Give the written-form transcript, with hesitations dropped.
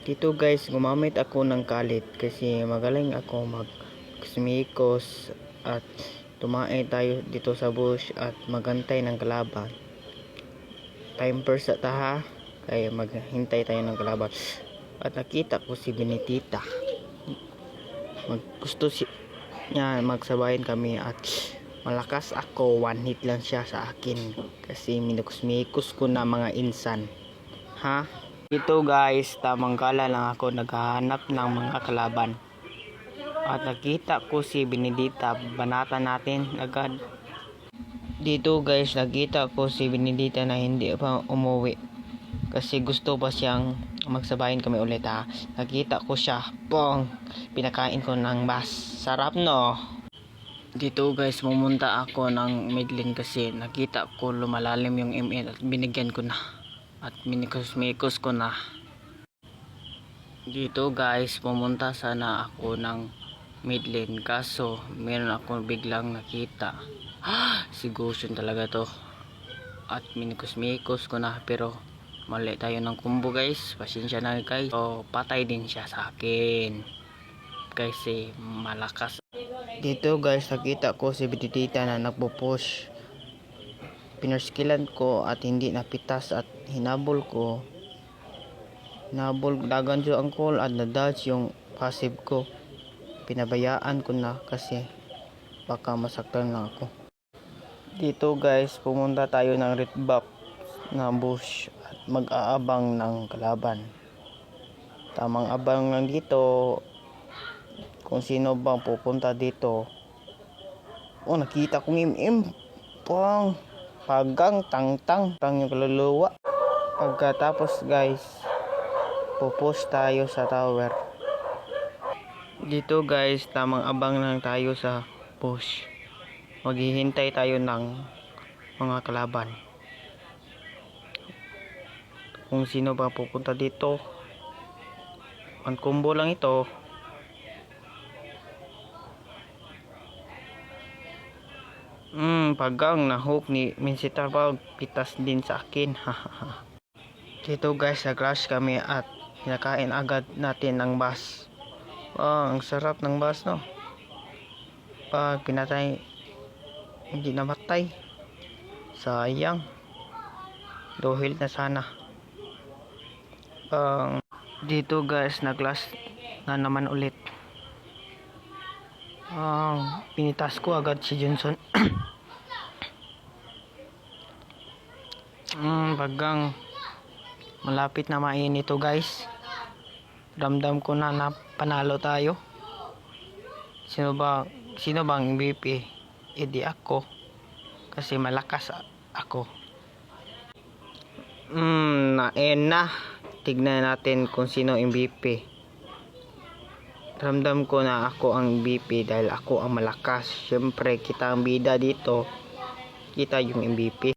Dito guys, gumamit ako ng kalit kasi magaling ako mag-smikos at tumae tayo dito sa bush at magantay ng kalaban. Time first sa taha, kaya maghintay tayo ng kalaban. At nakita ko si Benitita. Gusto niya magsabayan kami at malakas ako, one hit lang siya sa akin kasi minukos-mikos ko na mga insan. Ha? Ito guys, tamang kala lang ako naghahanap ng mga kalaban. At nakita ko si Benedita, banata natin agad. Dito guys, nakita ko si Benedita na hindi pa umuwi. Kasi gusto pa siyang magsabayin kami ulit ha. Nakita ko siya, pong! Pinakain ko ng bas. Sarap no? Dito guys, pumunta ako ng midlane kasi nakita ko lumalalim yung ML at binigyan ko na. At minikos-mikos ko na. Dito guys, pumunta sana ako ng midlane kaso meron ako biglang nakita. Si Gusion talaga to. At minikos-mikos ko na pero mali tayo ng combo guys. Pasensya na guys. So patay din siya sa akin kasi malakas. Dito guys, nakita ko si Benedita na nagpo-push. Pinarskilan ko at hindi napitas at hinabol dagan siya ang call at na-dodge yung passive ko. Pinabayaan ko na kasi baka masaktan lang ako. Dito guys, pumunta tayo ng red box na bush at mag-aabang ng kalaban. Tamang abang lang dito kung sino bang pupunta dito. Oh, nakita kong pang pagang tang yung kaluluwa. Pagkatapos guys, pupush tayo sa tower. Dito guys, tamang abang lang tayo sa push. Maghihintay tayo ng mga kalaban. Kung sino ba pupunta dito. Ang combo lang ito. Pagang na hook ni Minsita pa pitas din sa akin. Dito guys, nag-rush kami at pinakain agad natin ng bas. Ang sarap ng bas no. Pag pinatay, hindi namatay. Sayang. Dohil na sana. Dito guys, nag-last na naman ulit. Pinitas ko agad si Johnson. Bagang malapit na mainit ito guys. Damdam ko na panalo tayo. Sino bang MVP? Edi ako. Kasi malakas ako. Na. Tignan natin kung sino MVP. Ramdam ko na ako ang MVP dahil ako ang malakas. Siyempre kita ang bida dito. Kita yung MVP.